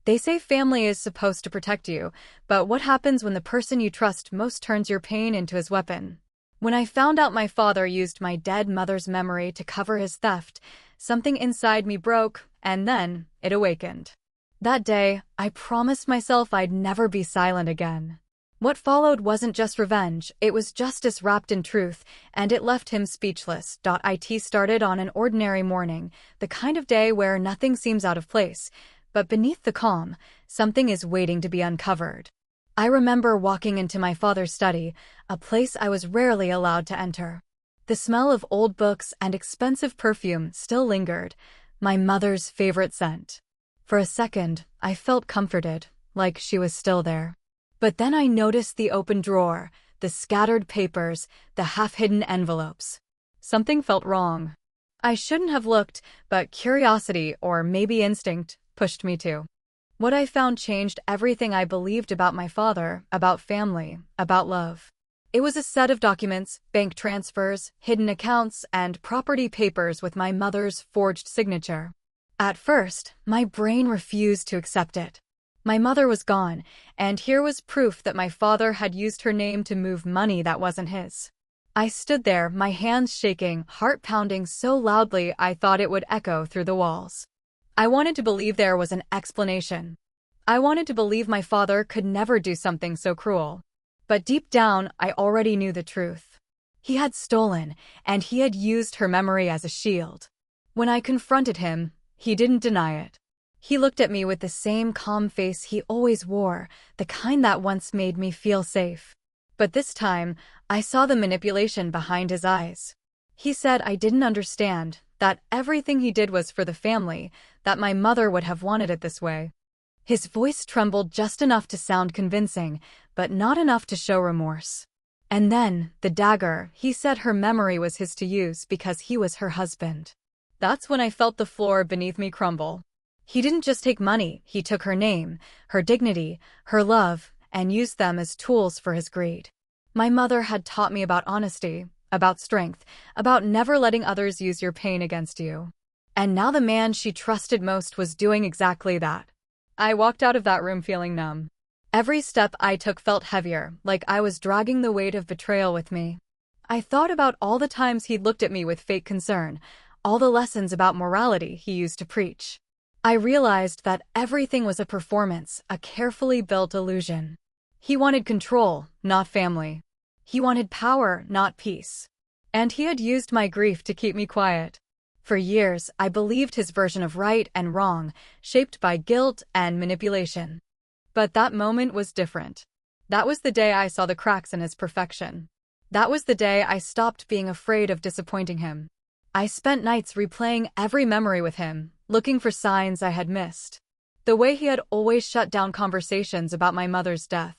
They say family is supposed to protect you, but what happens when the person you trust most turns your pain into his weapon? When I found out my father used my dead mother's memory to cover his theft, something inside me broke, and then it awakened. That day, I promised myself I'd never be silent again. What followed wasn't just revenge, it was justice wrapped in truth, and it left him speechless. It started on an ordinary morning, the kind of day where nothing seems out of place, but beneath the calm, something is waiting to be uncovered. I remember walking into my father's study, a place I was rarely allowed to enter. The smell of old books and expensive perfume still lingered, my mother's favorite scent. For a second, I felt comforted, like she was still there. But then I noticed the open drawer, the scattered papers, the half-hidden envelopes. Something felt wrong. I shouldn't have looked, but curiosity, or maybe instinct, pushed me to. What I found changed everything I believed about my father, about family, about love. It was a set of documents, bank transfers, hidden accounts, and property papers with my mother's forged signature. At first, my brain refused to accept it. My mother was gone, and here was proof that my father had used her name to move money that wasn't his. I stood there, my hands shaking, heart pounding so loudly I thought it would echo through the walls. I wanted to believe there was an explanation. I wanted to believe my father could never do something so cruel. But deep down, I already knew the truth. He had stolen, and he had used her memory as a shield. When I confronted him, he didn't deny it. He looked at me with the same calm face he always wore, the kind that once made me feel safe. But this time, I saw the manipulation behind his eyes. He said I didn't understand, that everything he did was for the family, that my mother would have wanted it this way. His voice trembled just enough to sound convincing, but not enough to show remorse. And then, the dagger, he said her memory was his to use because he was her husband. That's when I felt the floor beneath me crumble. He didn't just take money, he took her name, her dignity, her love, and used them as tools for his greed. My mother had taught me about honesty, about strength, about never letting others use your pain against you. And now the man she trusted most was doing exactly that. I walked out of that room feeling numb. Every step I took felt heavier, like I was dragging the weight of betrayal with me. I thought about all the times he'd looked at me with fake concern, all the lessons about morality he used to preach. I realized that everything was a performance, a carefully built illusion. He wanted control, not family. He wanted power, not peace. And he had used my grief to keep me quiet. For years, I believed his version of right and wrong, shaped by guilt and manipulation. But that moment was different. That was the day I saw the cracks in his perfection. That was the day I stopped being afraid of disappointing him. I spent nights replaying every memory with him, looking for signs I had missed. The way he had always shut down conversations about my mother's death.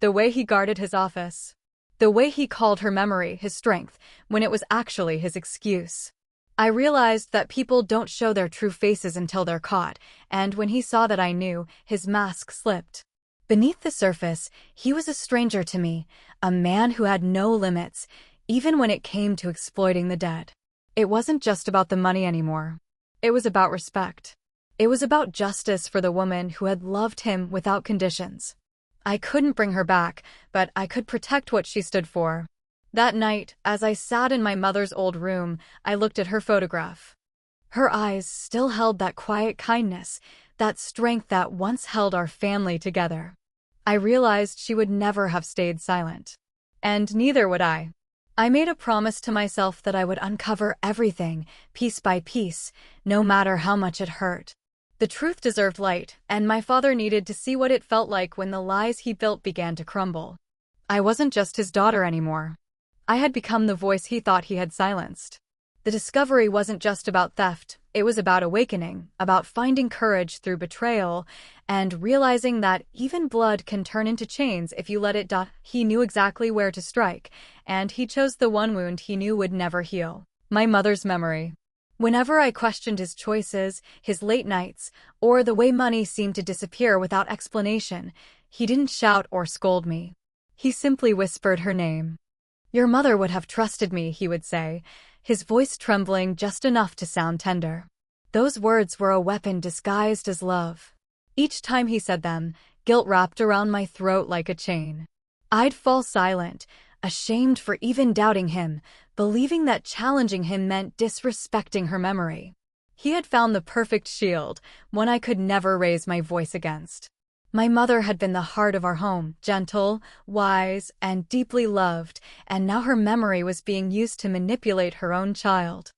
The way he guarded his office. The way he called her memory his strength, when it was actually his excuse. I realized that people don't show their true faces until they're caught, and when he saw that I knew, his mask slipped. Beneath the surface, he was a stranger to me, a man who had no limits, even when it came to exploiting the dead. It wasn't just about the money anymore. It was about respect. It was about justice for the woman who had loved him without conditions. I couldn't bring her back, but I could protect what she stood for. That night, as I sat in my mother's old room, I looked at her photograph. Her eyes still held that quiet kindness, that strength that once held our family together. I realized she would never have stayed silent. And neither would I. I made a promise to myself that I would uncover everything, piece by piece, no matter how much it hurt. The truth deserved light, and my father needed to see what it felt like when the lies he built began to crumble. I wasn't just his daughter anymore. I had become the voice he thought he had silenced. The discovery wasn't just about theft, it was about awakening, about finding courage through betrayal, and realizing that even blood can turn into chains if you let it. He knew exactly where to strike, and he chose the one wound he knew would never heal: my mother's memory. Whenever I questioned his choices, his late nights, or the way money seemed to disappear without explanation, he didn't shout or scold me. He simply whispered her name. "Your mother would have trusted me," he would say, his voice trembling just enough to sound tender. Those words were a weapon disguised as love. Each time he said them, guilt wrapped around my throat like a chain. I'd fall silent, ashamed for even doubting him, believing that challenging him meant disrespecting her memory. He had found the perfect shield, one I could never raise my voice against. My mother had been the heart of our home, gentle, wise, and deeply loved, and now her memory was being used to manipulate her own child.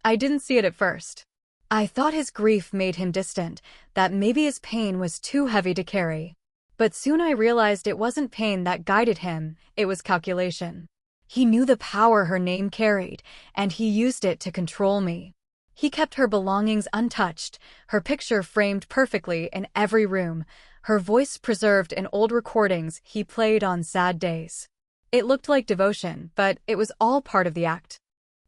I didn't see it at first. I thought his grief made him distant, that maybe his pain was too heavy to carry. But soon I realized it wasn't pain that guided him, it was calculation. He knew the power her name carried, and he used it to control me. He kept her belongings untouched, her picture framed perfectly in every room, her voice preserved in old recordings he played on sad days. It looked like devotion, but it was all part of the act.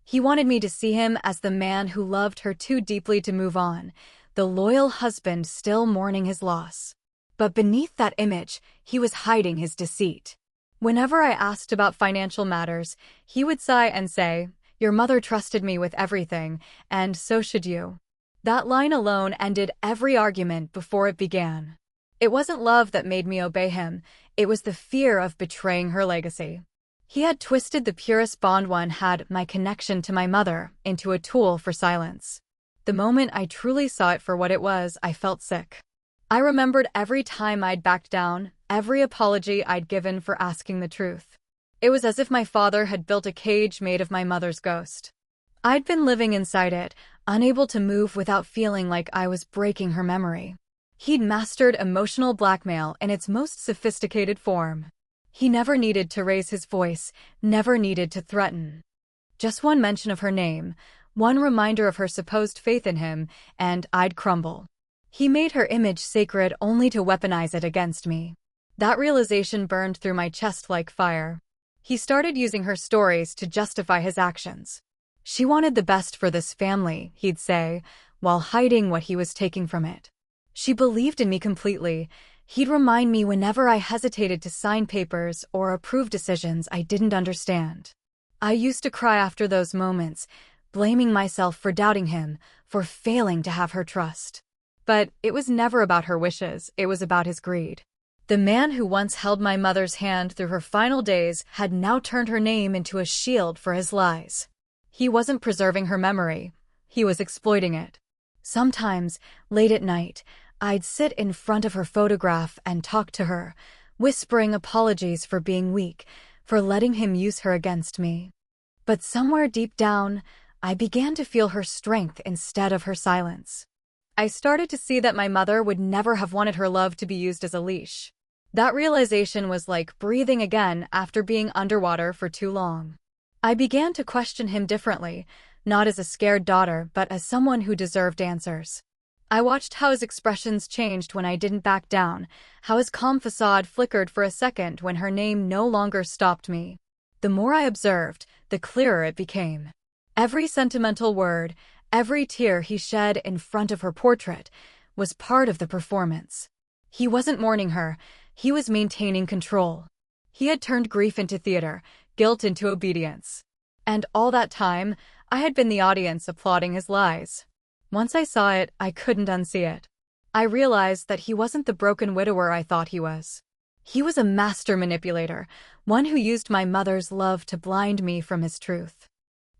He wanted me to see him as the man who loved her too deeply to move on, the loyal husband still mourning his loss. But beneath that image, he was hiding his deceit. Whenever I asked about financial matters, he would sigh and say, "Your mother trusted me with everything, and so should you." That line alone ended every argument before it began. It wasn't love that made me obey him, it was the fear of betraying her legacy. He had twisted the purest bond one had, my connection to my mother, into a tool for silence. The moment I truly saw it for what it was, I felt sick. I remembered every time I'd backed down, every apology I'd given for asking the truth. It was as if my father had built a cage made of my mother's ghost. I'd been living inside it, unable to move without feeling like I was breaking her memory. He'd mastered emotional blackmail in its most sophisticated form. He never needed to raise his voice, never needed to threaten. Just one mention of her name, one reminder of her supposed faith in him, and I'd crumble. He made her image sacred only to weaponize it against me. That realization burned through my chest like fire. He started using her stories to justify his actions. She wanted the best for this family, he'd say, while hiding what he was taking from it. She believed in me completely. He'd remind me whenever I hesitated to sign papers or approve decisions I didn't understand. I used to cry after those moments, blaming myself for doubting him, for failing to have her trust. But it was never about her wishes, it was about his greed. The man who once held my mother's hand through her final days had now turned her name into a shield for his lies. He wasn't preserving her memory, he was exploiting it. Sometimes, late at night, I'd sit in front of her photograph and talk to her, whispering apologies for being weak, for letting him use her against me. But somewhere deep down, I began to feel her strength instead of her silence. I started to see that my mother would never have wanted her love to be used as a leash. That realization was like breathing again after being underwater for too long. I began to question him differently, not as a scared daughter, but as someone who deserved answers. I watched how his expressions changed when I didn't back down, how his calm facade flickered for a second when her name no longer stopped me. The more I observed, the clearer it became. Every sentimental word, every tear he shed in front of her portrait, was part of the performance. He wasn't mourning her, he was maintaining control. He had turned grief into theater, guilt into obedience. And all that time, I had been the audience applauding his lies. Once I saw it, I couldn't unsee it. I realized that he wasn't the broken widower I thought he was. He was a master manipulator, one who used my mother's love to blind me from his truth.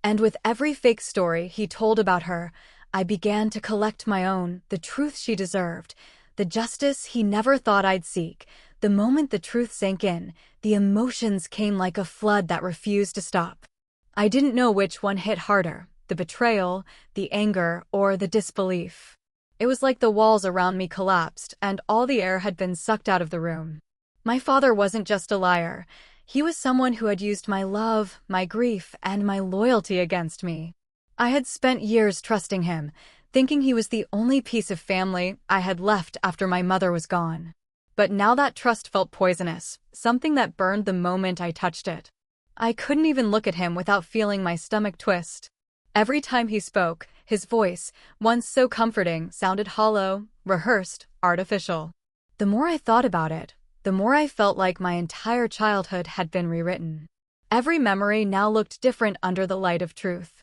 And with every fake story he told about her, I began to collect my own, the truth she deserved, the justice he never thought I'd seek. The moment the truth sank in, the emotions came like a flood that refused to stop. I didn't know which one hit harder, the betrayal, the anger, or the disbelief. It was like the walls around me collapsed and all the air had been sucked out of the room. My father wasn't just a liar. He was someone who had used my love, my grief, and my loyalty against me. I had spent years trusting him, thinking he was the only piece of family I had left after my mother was gone. But now that trust felt poisonous, something that burned the moment I touched it. I couldn't even look at him without feeling my stomach twist. Every time he spoke, his voice, once so comforting, sounded hollow, rehearsed, artificial. The more I thought about it, the more I felt like my entire childhood had been rewritten. Every memory now looked different under the light of truth.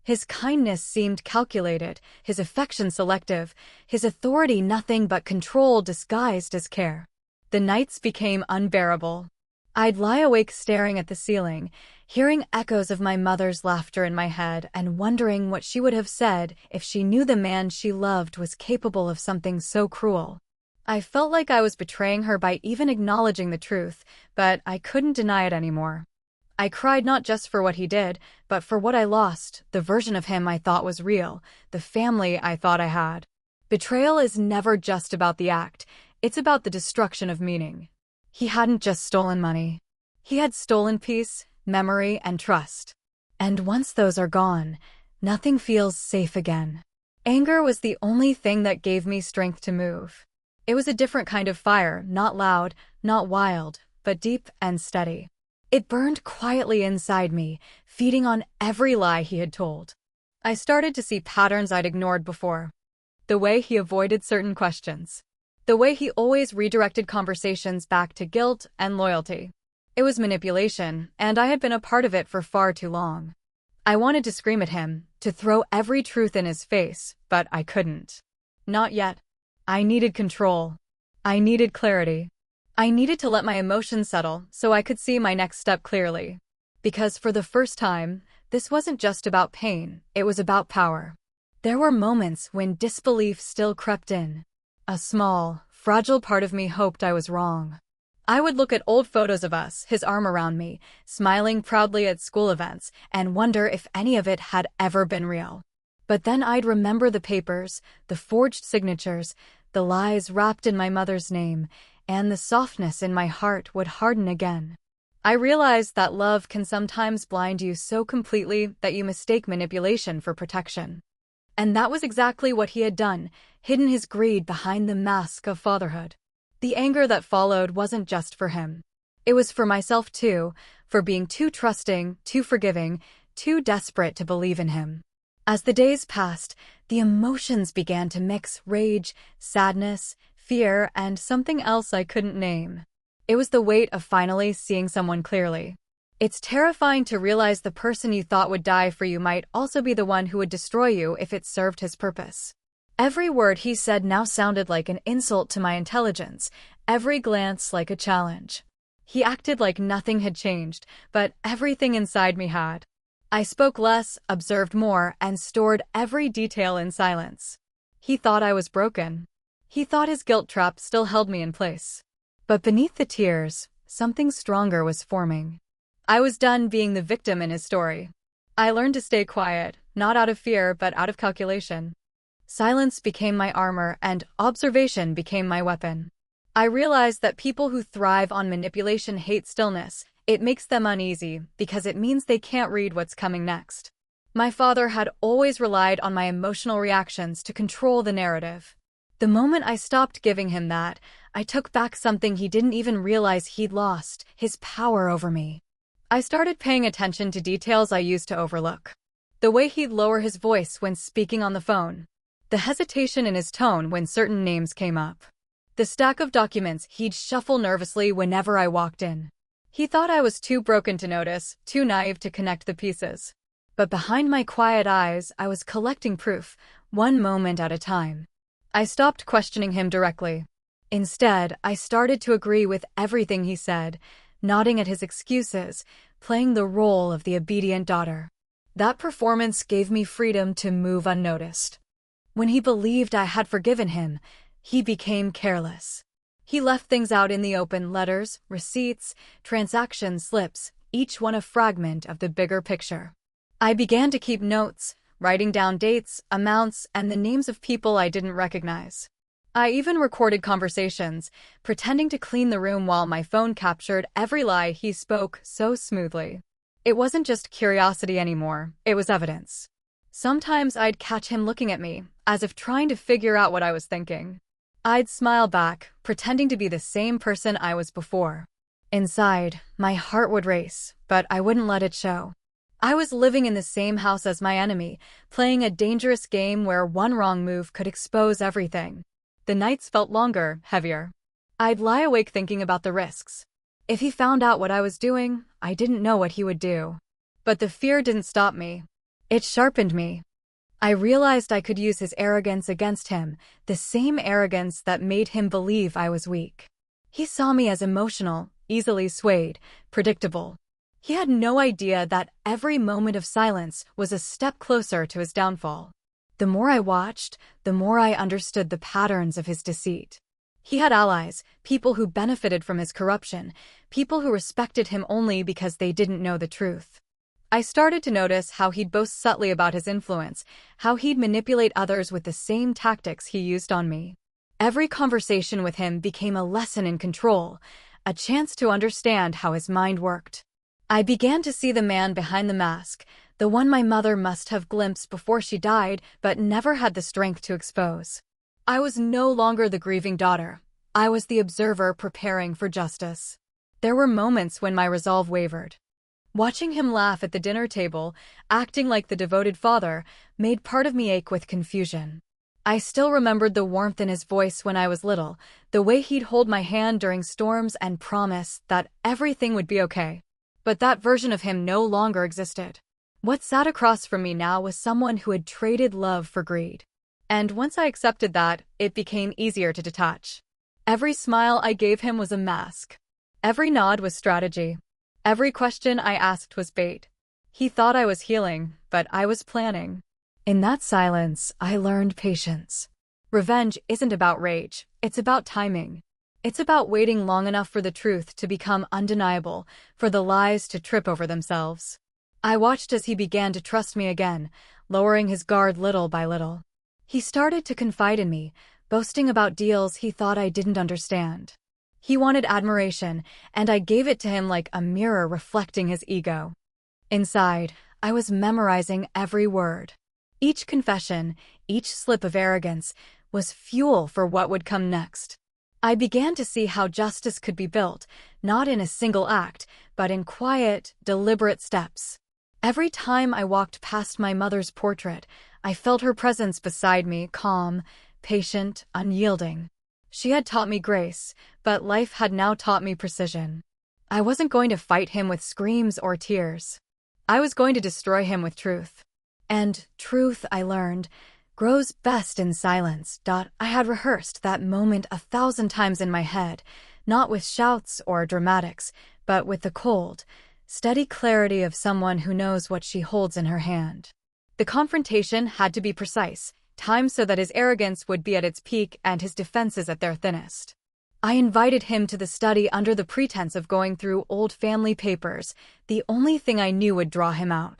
His kindness seemed calculated, his affection selective, his authority nothing but control disguised as care. The nights became unbearable. I'd lie awake staring at the ceiling, hearing echoes of my mother's laughter in my head and wondering what she would have said if she knew the man she loved was capable of something so cruel. I felt like I was betraying her by even acknowledging the truth, but I couldn't deny it anymore. I cried not just for what he did, but for what I lost, the version of him I thought was real, the family I thought I had. Betrayal is never just about the act, it's about the destruction of meaning. He hadn't just stolen money. He had stolen peace, memory, and trust. And once those are gone, nothing feels safe again. Anger was the only thing that gave me strength to move. It was a different kind of fire, not loud, not wild, but deep and steady. It burned quietly inside me, feeding on every lie he had told. I started to see patterns I'd ignored before. The way he avoided certain questions. The way he always redirected conversations back to guilt and loyalty. It was manipulation, and I had been a part of it for far too long. I wanted to scream at him, to throw every truth in his face, but I couldn't. Not yet. I needed control. I needed clarity. I needed to let my emotions settle so I could see my next step clearly. Because for the first time, this wasn't just about pain, it was about power. There were moments when disbelief still crept in. A small, fragile part of me hoped I was wrong. I would look at old photos of us, his arm around me, smiling proudly at school events, and wonder if any of it had ever been real. But then I'd remember the papers, the forged signatures, the lies wrapped in my mother's name, and the softness in my heart would harden again. I realized that love can sometimes blind you so completely that you mistake manipulation for protection. And that was exactly what he had done, hidden his greed behind the mask of fatherhood. The anger that followed wasn't just for him. It was for myself too, for being too trusting, too forgiving, too desperate to believe in him. As the days passed, the emotions began to mix: rage, sadness, fear, and something else I couldn't name. It was the weight of finally seeing someone clearly. It's terrifying to realize the person you thought would die for you might also be the one who would destroy you if it served his purpose. Every word he said now sounded like an insult to my intelligence, every glance like a challenge. He acted like nothing had changed, but everything inside me had. I spoke less, observed more, and stored every detail in silence. He thought I was broken. He thought his guilt trap still held me in place. But beneath the tears, something stronger was forming. I was done being the victim in his story. I learned to stay quiet, not out of fear, but out of calculation. Silence became my armor, and observation became my weapon. I realized that people who thrive on manipulation hate stillness. It makes them uneasy, because it means they can't read what's coming next. My father had always relied on my emotional reactions to control the narrative. The moment I stopped giving him that, I took back something he didn't even realize he'd lost: his power over me. I started paying attention to details I used to overlook. The way he'd lower his voice when speaking on the phone. The hesitation in his tone when certain names came up. The stack of documents he'd shuffle nervously whenever I walked in. He thought I was too broken to notice, too naive to connect the pieces. But behind my quiet eyes, I was collecting proof, one moment at a time. I stopped questioning him directly. Instead, I started to agree with everything he said, nodding at his excuses, playing the role of the obedient daughter. That performance gave me freedom to move unnoticed. When he believed I had forgiven him, he became careless. He left things out in the open: letters, receipts, transaction slips, each one a fragment of the bigger picture. I began to keep notes, writing down dates, amounts, and the names of people I didn't recognize. I even recorded conversations, pretending to clean the room while my phone captured every lie he spoke so smoothly. It wasn't just curiosity anymore, it was evidence. Sometimes I'd catch him looking at me, as if trying to figure out what I was thinking. I'd smile back, pretending to be the same person I was before. Inside, my heart would race, but I wouldn't let it show. I was living in the same house as my enemy, playing a dangerous game where one wrong move could expose everything. The nights felt longer, heavier. I'd lie awake thinking about the risks. If he found out what I was doing, I didn't know what he would do. But the fear didn't stop me. It sharpened me. I realized I could use his arrogance against him, the same arrogance that made him believe I was weak. He saw me as emotional, easily swayed, predictable. He had no idea that every moment of silence was a step closer to his downfall. The more I watched, the more I understood the patterns of his deceit. He had allies, people who benefited from his corruption, people who respected him only because they didn't know the truth. I started to notice how he'd boast subtly about his influence, how he'd manipulate others with the same tactics he used on me. Every conversation with him became a lesson in control, a chance to understand how his mind worked. I began to see the man behind the mask, the one my mother must have glimpsed before she died but never had the strength to expose. I was no longer the grieving daughter. I was the observer preparing for justice. There were moments when my resolve wavered. Watching him laugh at the dinner table, acting like the devoted father, made part of me ache with confusion. I still remembered the warmth in his voice when I was little, the way he'd hold my hand during storms and promise that everything would be okay. But that version of him no longer existed. What sat across from me now was someone who had traded love for greed. And once I accepted that, it became easier to detach. Every smile I gave him was a mask. Every nod was strategy. Every question I asked was bait. He thought I was healing, but I was planning. In that silence, I learned patience. Revenge isn't about rage, it's about timing. It's about waiting long enough for the truth to become undeniable, for the lies to trip over themselves. I watched as he began to trust me again, lowering his guard little by little. He started to confide in me, boasting about deals he thought I didn't understand. He wanted admiration, and I gave it to him like a mirror reflecting his ego. Inside, I was memorizing every word. Each confession, each slip of arrogance, was fuel for what would come next. I began to see how justice could be built, not in a single act, but in quiet, deliberate steps. Every time I walked past my mother's portrait, I felt her presence beside me, calm, patient, unyielding. She had taught me grace, but life had now taught me precision. I wasn't going to fight him with screams or tears. I was going to destroy him with truth. And truth, I learned, grows best in silence. I had rehearsed that moment 1,000 times in my head, not with shouts or dramatics, but with the cold, steady clarity of someone who knows what she holds in her hand. The confrontation had to be precise, timed so that his arrogance would be at its peak and his defenses at their thinnest. I invited him to the study under the pretense of going through old family papers, the only thing I knew would draw him out.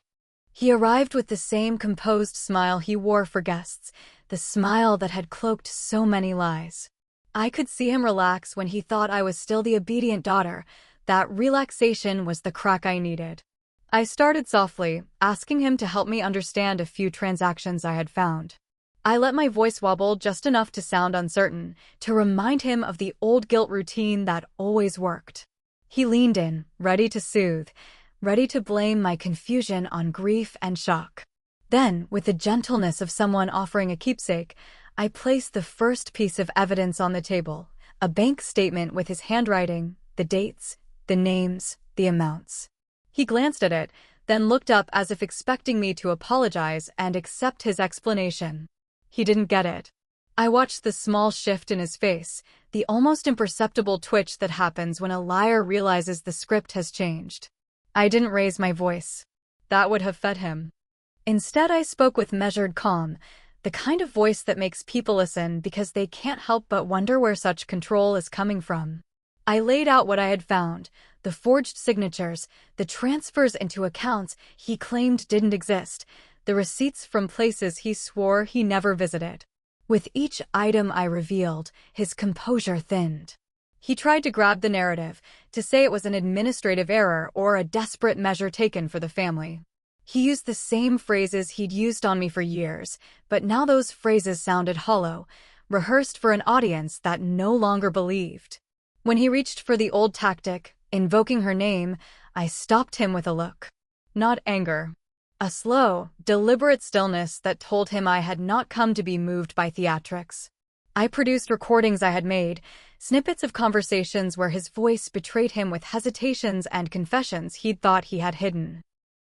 He arrived with the same composed smile he wore for guests, the smile that had cloaked so many lies. I could see him relax when he thought I was still the obedient daughter. That relaxation was the crack I needed. I started softly, asking him to help me understand a few transactions I had found. I let my voice wobble just enough to sound uncertain, to remind him of the old guilt routine that always worked. He leaned in, ready to soothe, ready to blame my confusion on grief and shock. Then, with the gentleness of someone offering a keepsake, I placed the first piece of evidence on the table, a bank statement with his handwriting, the dates, the names, the amounts. He glanced at it, then looked up as if expecting me to apologize and accept his explanation. He didn't get it. I watched the small shift in his face, the almost imperceptible twitch that happens when a liar realizes the script has changed. I didn't raise my voice. That would have fed him. Instead, I spoke with measured calm, the kind of voice that makes people listen because they can't help but wonder where such control is coming from. I laid out what I had found, the forged signatures, the transfers into accounts he claimed didn't exist, the receipts from places he swore he never visited. With each item I revealed, his composure thinned. He tried to grab the narrative, to say it was an administrative error or a desperate measure taken for the family. He used the same phrases he'd used on me for years, but now those phrases sounded hollow, rehearsed for an audience that no longer believed. When he reached for the old tactic, invoking her name, I stopped him with a look. Not anger. A slow, deliberate stillness that told him I had not come to be moved by theatrics. I produced recordings I had made, snippets of conversations where his voice betrayed him with hesitations and confessions he'd thought he had hidden.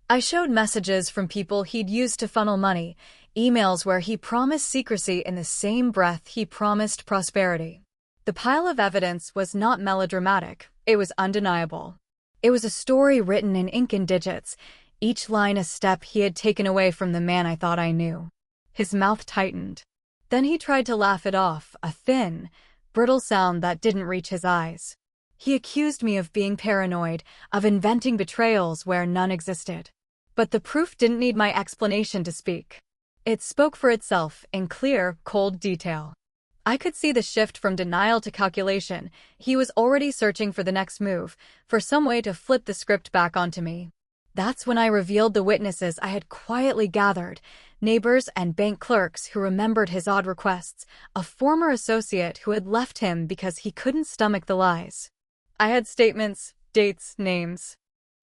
I showed messages from people he'd used to funnel money, emails where he promised secrecy in the same breath he promised prosperity. The pile of evidence was not melodramatic, it was undeniable. It was a story written in ink and digits, each line a step he had taken away from the man I thought I knew. His mouth tightened. Then he tried to laugh it off, a thin, brittle sound that didn't reach his eyes. He accused me of being paranoid, of inventing betrayals where none existed. But the proof didn't need my explanation to speak. It spoke for itself in clear, cold detail. I could see the shift from denial to calculation. He was already searching for the next move, for some way to flip the script back onto me. That's when I revealed the witnesses I had quietly gathered, neighbors and bank clerks who remembered his odd requests, a former associate who had left him because he couldn't stomach the lies. I had statements, dates, names.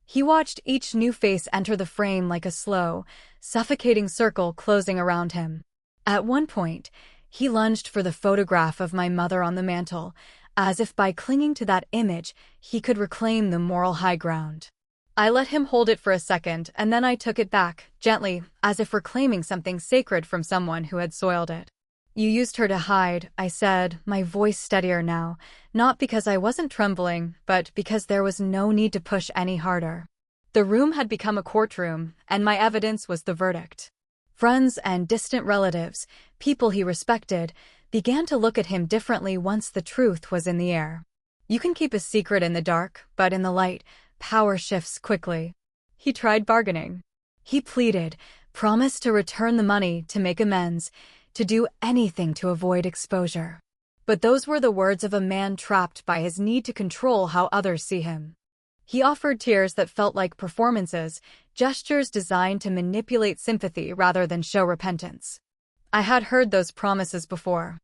He watched each new face enter the frame like a slow, suffocating circle closing around him. At one point, he lunged for the photograph of my mother on the mantel, as if by clinging to that image, he could reclaim the moral high ground. I let him hold it for a second, and then I took it back, gently, as if reclaiming something sacred from someone who had soiled it. "You used her to hide," I said, my voice steadier now, not because I wasn't trembling, but because there was no need to push any harder. The room had become a courtroom, and my evidence was the verdict. Friends and distant relatives, people he respected, began to look at him differently once the truth was in the air. You can keep a secret in the dark, but in the light, power shifts quickly. He tried bargaining. He pleaded, promised to return the money, to make amends, to do anything to avoid exposure. But those were the words of a man trapped by his need to control how others see him. He offered tears that felt like performances, gestures designed to manipulate sympathy rather than show repentance. I had heard those promises before.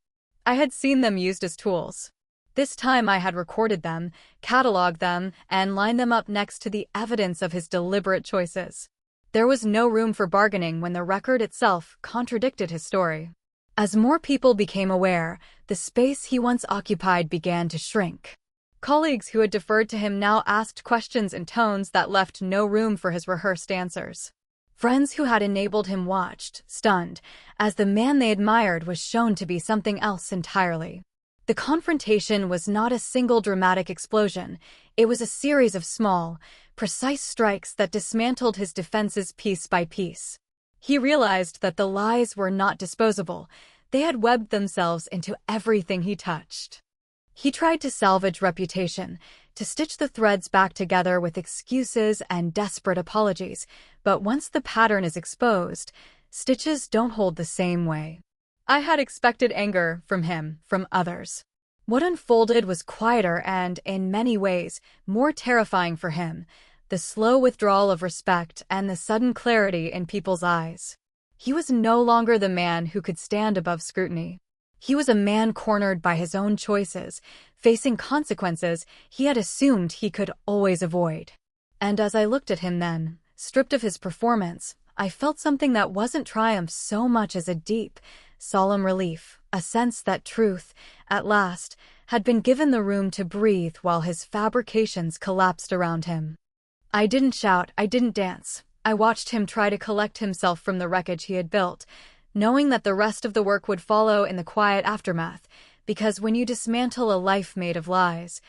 I had seen them used as tools. This time I had recorded them, cataloged them, and lined them up next to the evidence of his deliberate choices. There was no room for bargaining when the record itself contradicted his story. As more people became aware, the space he once occupied began to shrink. Colleagues who had deferred to him now asked questions in tones that left no room for his rehearsed answers. Friends who had enabled him watched, stunned, as the man they admired was shown to be something else entirely. The confrontation was not a single dramatic explosion. It was a series of small, precise strikes that dismantled his defenses piece by piece. He realized that the lies were not disposable. They had webbed themselves into everything he touched. He tried to salvage reputation, to stitch the threads back together with excuses and desperate apologies, but once the pattern is exposed, stitches don't hold the same way. I had expected anger from him, from others. What unfolded was quieter and, in many ways, more terrifying for him, the slow withdrawal of respect and the sudden clarity in people's eyes. He was no longer the man who could stand above scrutiny. He was a man cornered by his own choices, facing consequences he had assumed he could always avoid. And as I looked at him then, stripped of his performance, I felt something that wasn't triumph so much as a deep, solemn relief, a sense that truth, at last, had been given the room to breathe while his fabrications collapsed around him. I didn't shout, I didn't dance. I watched him try to collect himself from the wreckage he had built, knowing that the rest of the work would follow in the quiet aftermath, because when you dismantle a life made of lies,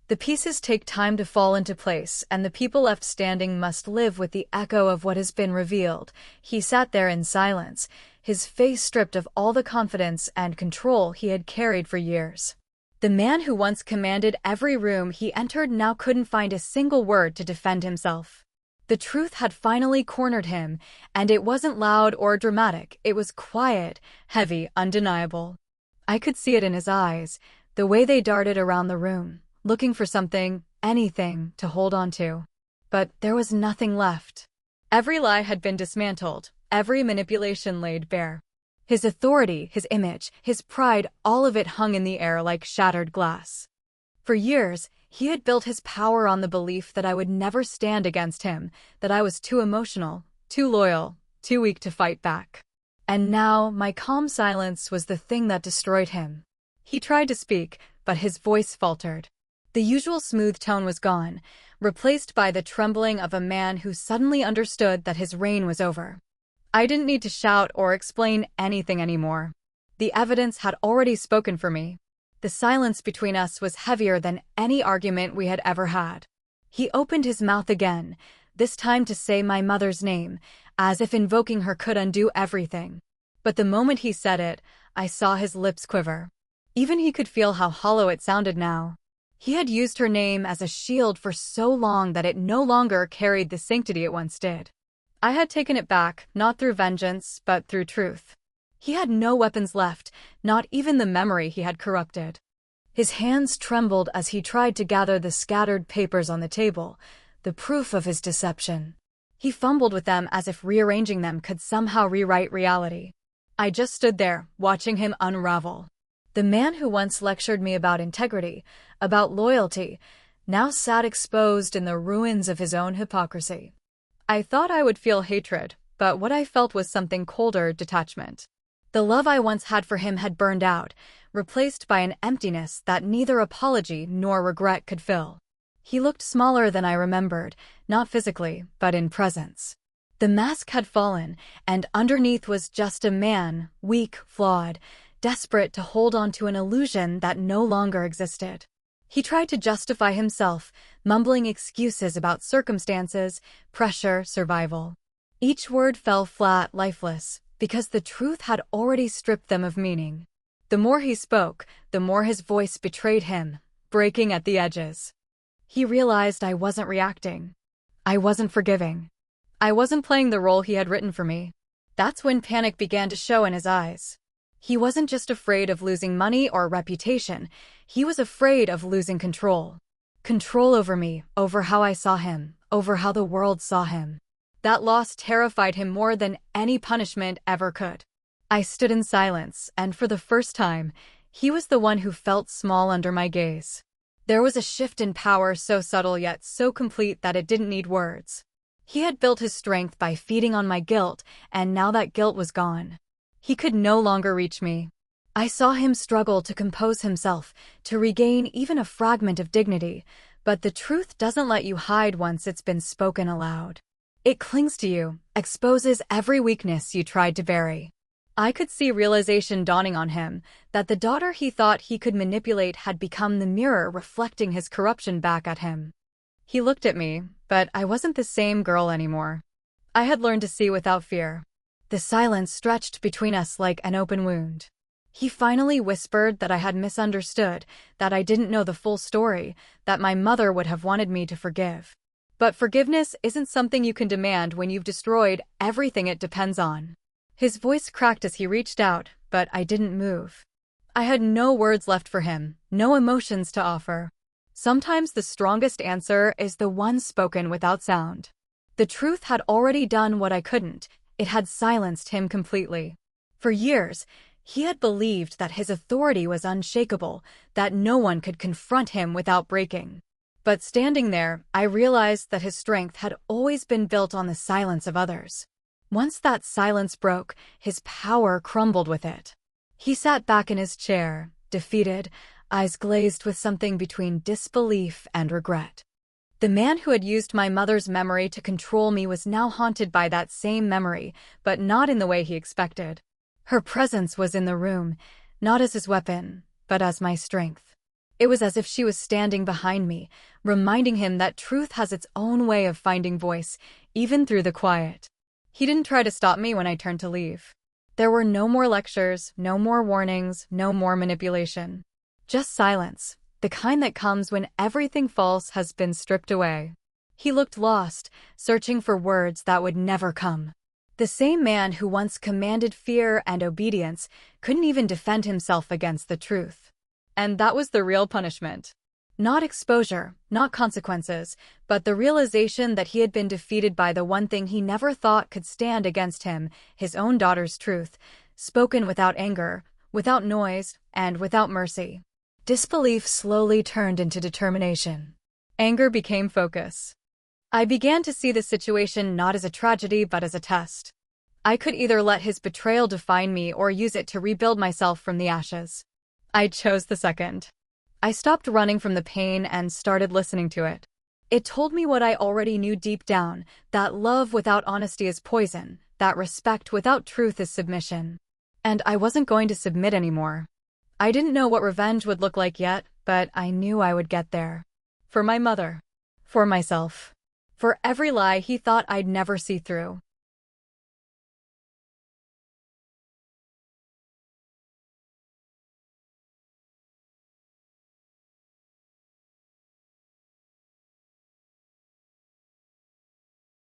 the pieces take time to fall into place, and the people left standing must live with the echo of what has been revealed. He sat there in silence, his face stripped of all the confidence and control he had carried for years. The man who once commanded every room he entered now couldn't find a single word to defend himself. The truth had finally cornered him, and it wasn't loud or dramatic. It was quiet, heavy, undeniable. I could see it in his eyes, the way they darted around the room, looking for something, anything, to hold on to. But there was nothing left. Every lie had been dismantled, every manipulation laid bare. His authority, his image, his pride, all of it hung in the air like shattered glass. For years, he had built his power on the belief that I would never stand against him, that I was too emotional, too loyal, too weak to fight back. And now, my calm silence was the thing that destroyed him. He tried to speak, but his voice faltered. The usual smooth tone was gone. replaced by the trembling of a man who suddenly understood that his reign was over. I didn't need to shout or explain anything anymore. The evidence had already spoken for me. The silence between us was heavier than any argument we had ever had. He opened his mouth again, this time to say my mother's name, as if invoking her could undo everything. But the moment he said it, I saw his lips quiver. Even he could feel how hollow it sounded now. He had used her name as a shield for so long that it no longer carried the sanctity it once did. I had taken it back, not through vengeance, but through truth. He had no weapons left, not even the memory he had corrupted. His hands trembled as he tried to gather the scattered papers on the table, the proof of his deception. He fumbled with them as if rearranging them could somehow rewrite reality. I just stood there, watching him unravel. The man who once lectured me about integrity, about loyalty, now sat exposed in the ruins of his own hypocrisy. I thought I would feel hatred, but what I felt was something colder: detachment. The love I once had for him had burned out, replaced by an emptiness that neither apology nor regret could fill. He looked smaller than I remembered, not physically, but in presence. The mask had fallen, and underneath was just a man, weak, flawed, desperate to hold on to an illusion that no longer existed. He tried to justify himself, mumbling excuses about circumstances, pressure, survival. Each word fell flat, lifeless, because the truth had already stripped them of meaning. The more he spoke, the more his voice betrayed him, breaking at the edges. He realized I wasn't reacting. I wasn't forgiving. I wasn't playing the role he had written for me. That's when panic began to show in his eyes. He wasn't just afraid of losing money or reputation, he was afraid of losing control. Control over me, over how I saw him, over how the world saw him. That loss terrified him more than any punishment ever could. I stood in silence, and for the first time, he was the one who felt small under my gaze. There was a shift in power so subtle yet so complete that it didn't need words. He had built his strength by feeding on my guilt, and now that guilt was gone. He could no longer reach me. I saw him struggle to compose himself, to regain even a fragment of dignity, but the truth doesn't let you hide once it's been spoken aloud. It clings to you, exposes every weakness you tried to bury. I could see realization dawning on him, that the daughter he thought he could manipulate had become the mirror reflecting his corruption back at him. He looked at me, but I wasn't the same girl anymore. I had learned to see without fear. The silence stretched between us like an open wound. He finally whispered that I had misunderstood, that I didn't know the full story, that my mother would have wanted me to forgive. But forgiveness isn't something you can demand when you've destroyed everything it depends on. His voice cracked as he reached out, but I didn't move. I had no words left for him, no emotions to offer. Sometimes the strongest answer is the one spoken without sound. The truth had already done what I couldn't. It had silenced him completely. For years, he had believed that his authority was unshakable, that no one could confront him without breaking. But standing there, I realized that his strength had always been built on the silence of others. Once that silence broke, his power crumbled with it. He sat back in his chair, defeated, eyes glazed with something between disbelief and regret. The man who had used my mother's memory to control me was now haunted by that same memory, but not in the way he expected. Her presence was in the room, not as his weapon, but as my strength. It was as if she was standing behind me, reminding him that truth has its own way of finding voice, even through the quiet. He didn't try to stop me when I turned to leave. There were no more lectures, no more warnings, no more manipulation. Just silence, the kind that comes when everything false has been stripped away. He looked lost, searching for words that would never come. The same man who once commanded fear and obedience couldn't even defend himself against the truth. And that was the real punishment. Not exposure, not consequences, but the realization that he had been defeated by the one thing he never thought could stand against him, his own daughter's truth, spoken without anger, without noise, and without mercy. Disbelief slowly turned into determination. Anger became focus. I began to see the situation not as a tragedy but as a test. I could either let his betrayal define me or use it to rebuild myself from the ashes. I chose the second. I stopped running from the pain and started listening to it. It told me what I already knew deep down, that love without honesty is poison, that respect without truth is submission. And I wasn't going to submit anymore. I didn't know what revenge would look like yet, but I knew I would get there. For my mother. For myself. For every lie he thought I'd never see through.